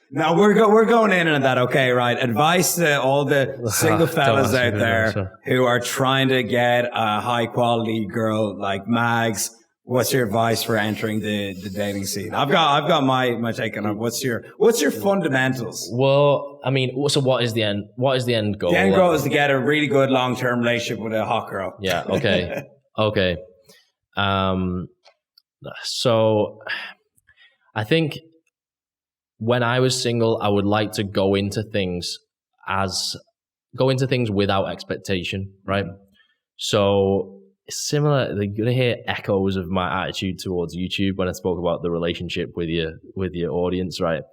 No, we're going in on that. Okay, right. Advice to all the single fellas out there who are trying to get a high quality girl like Mags. What's your advice for entering the dating scene? I've got my take on it. What's your fundamentals? Well, I mean, so what is the end goal? The end goal is to get a really good long-term relationship with a hot girl. Yeah. Okay. Okay. So I think when I was single, I would like to go into things without expectation, right? So similar, you're gonna hear echoes of my attitude towards YouTube when I spoke about the relationship with your audience, right?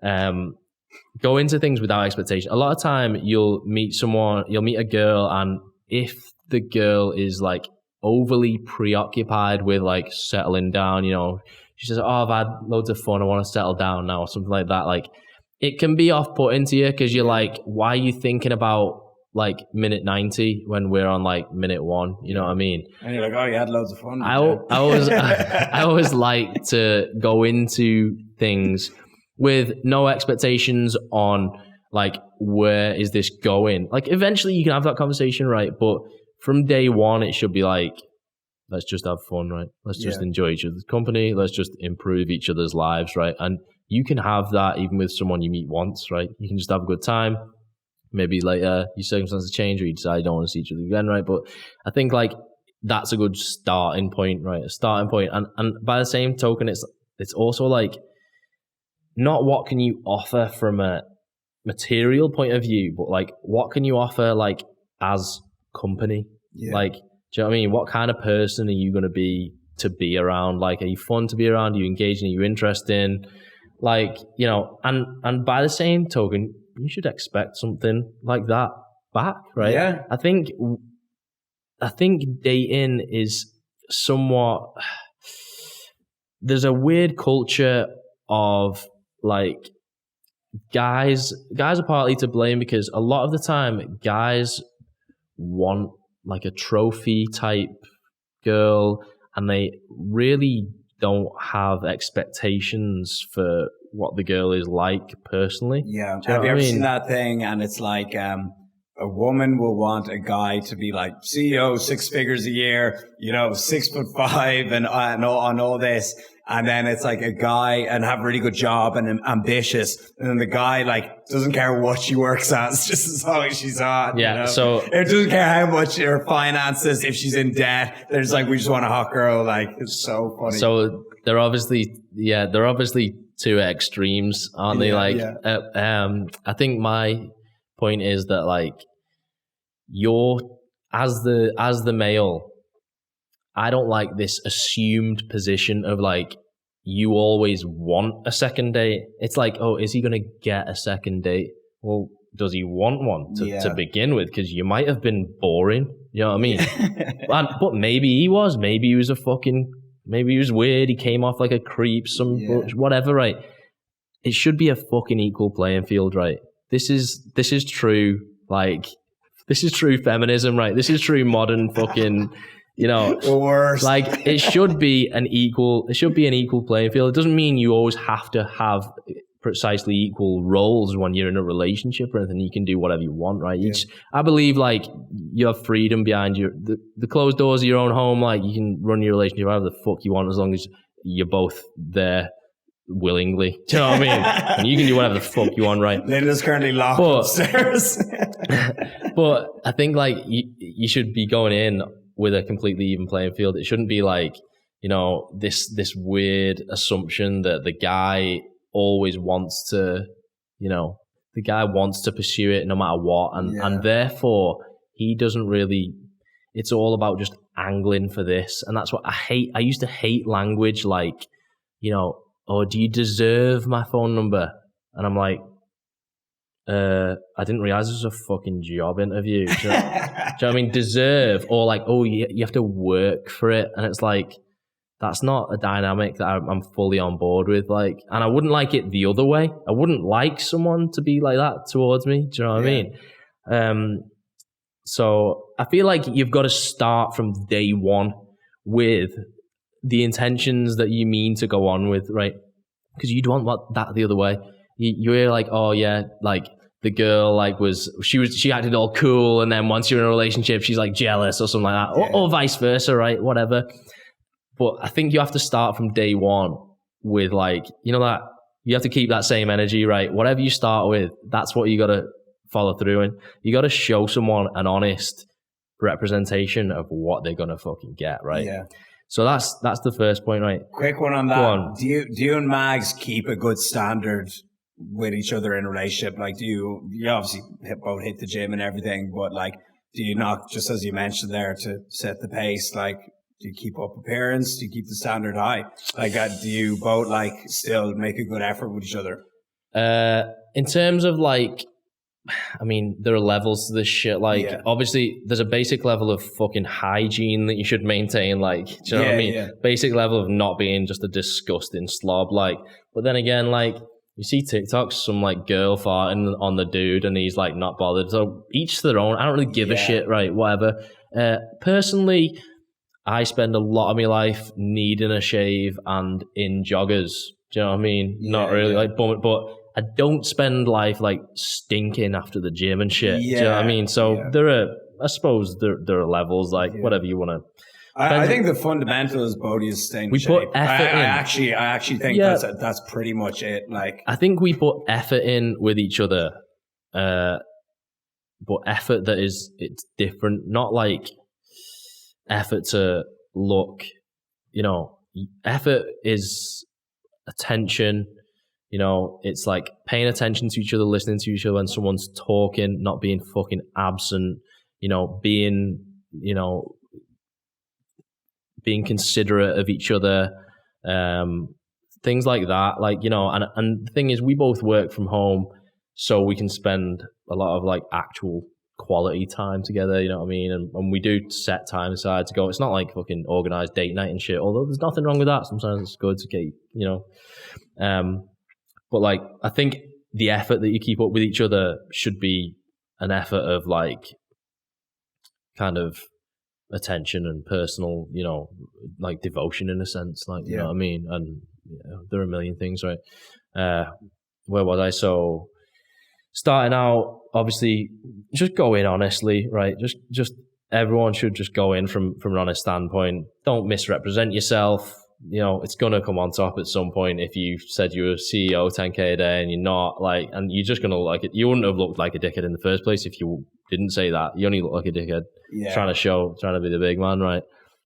Go into things without expectation. A lot of time you'll meet a girl, and if the girl is like overly preoccupied with like settling down, she says, "Oh, I've had loads of fun, I want to settle down now," or something like that. Like, it can be off-putting to you because you're like, why are you thinking about like minute 90 when we're on like minute 1? You know what I mean? And you're like, "Oh, you had loads of fun." I always like to go into things with no expectations on like, where is this going? Like, eventually you can have that conversation, right? But from day one, it should be like, let's just have fun, right? Let's just enjoy each other's company. Let's just improve each other's lives, right? And you can have that even with someone you meet once, right? You can just have a good time. Maybe later your circumstances change or you decide you don't want to see each other again, right? But I think like that's a good starting point, right? A starting point. And by the same token, it's also like, not what can you offer from a material point of view, but like, what can you offer like as company? Yeah. Like, do you know what I mean? What kind of person are you going to be around? Like, are you fun to be around? Are you engaging? Are you interested in? Like, and by the same token, you should expect something like that back, right? Yeah. I think dating is somewhat, there's a weird culture of like, guys are partly to blame because a lot of the time guys want like a trophy type girl and they really don't have expectations for what the girl is like personally. Yeah. Have you ever seen that thing? And it's like, a woman will want a guy to be like CEO, 6 figures a year, 6'5" and all this. And then it's like a guy and have a really good job and ambitious. And then the guy like doesn't care what she works as, just as long as she's on. Yeah. So it doesn't care how much her finances, if she's in debt. They're just like, we just want a hot girl. Like, it's so funny. So they're obviously two extremes, aren't they? Like, I think my point is that like, you're as the male, I don't like this assumed position of like, you always want a second date. It's like, oh, is he going to get a second date? Well, does he want one to begin with? Because you might have been boring. You know what I mean? But maybe he was. Maybe he was maybe he was weird. He came off like a creep, whatever, right? It should be a fucking equal playing field, right? This is true, like, this is true feminism, right? This is true modern fucking... the worst. Like, it should be an equal playing field. It doesn't mean you always have to have precisely equal roles when you're in a relationship or anything. You can do whatever you want, right? I believe like you have freedom behind the closed doors of your own home. Like, you can run your relationship however the fuck you want as long as you're both there willingly. Do you know what I mean? And you can do whatever the fuck you want, right? Linda's currently locked upstairs. But I think like you should be going in with a completely even playing field. It shouldn't be like, this weird assumption that the guy always wants to, pursue it no matter what. And therefore he doesn't really, it's all about just angling for this. And that's what I hate. I used to hate language like, oh, do you deserve my phone number? And I'm like, I didn't realize this was a fucking job interview. Do you know what I mean? Deserve, or like, oh, you have to work for it. And it's like, that's not a dynamic that I'm fully on board with. Like, and I wouldn't like it the other way. I wouldn't like someone to be like that towards me. Do you know what I mean? So I feel like you've got to start from day one with the intentions that you mean to go on with, right? Because you'd want that the other way. you hear like, oh yeah, like the girl like she acted all cool, and then once you're in a relationship, she's like jealous or something like that, or vice versa, right? Whatever. But I think you have to start from day one with like, you know, that you have to keep that same energy, right? Whatever you start with, that's what you got to follow through in. You got to show someone an honest representation of what they're gonna fucking get, right? Yeah. So that's the first point, right? Quick one on that. Do you and Mags keep a good standard with each other in a relationship? Like, you obviously both hit the gym and everything, but like, do you not, just as you mentioned there, to set the pace, like, do you keep up appearance? Do you keep the standard high? Like, do you both like still make a good effort with each other? In terms of like, I mean, there are levels to this shit. Like, obviously, there's a basic level of fucking hygiene that you should maintain. Like, do you know what I mean? Yeah. Basic level of not being just a disgusting slob. Like, but then again, like, you see TikToks, some like girl farting on the dude, and he's like not bothered. So each to their own. I don't really give a shit, right? Whatever. Personally, I spend a lot of my life needing a shave and in joggers. Do you know what I mean? Not really like, but I don't spend life like stinking after the gym and shit. Do you know what I mean? So I suppose there are levels, like whatever you want to. I think the fundamental is both is staying in shape. We put effort in. I actually think that's pretty much it. Like, I think we put effort in with each other, but effort that it's different. Not like effort to look, you know, effort is attention. You know, it's like paying attention to each other, listening to each other when someone's talking, not being fucking absent, you know, being considerate of each other, things like that. Like, you know, and the thing is, we both work from home, so we can spend a lot of like actual quality time together, you know what I mean? And we do set time aside to go. It's not like fucking organized date night and shit, although there's nothing wrong with that. Sometimes it's good to get, you know, but like, I think the effort that you keep up with each other should be an effort of like kind of attention and personal, you know, like devotion in a sense, like, you know what I mean? And there are a million things, right? Where was I? So starting out, obviously, just go in honestly, right? Just everyone should just go in from an honest standpoint. Don't misrepresent yourself. You know, it's going to come on top at some point. If you said you were a CEO 10K a day and you're not, like, and you're just going to look like it. You wouldn't have looked like a dickhead in the first place if you didn't say that. You only look like a dickhead trying to be the big man, right?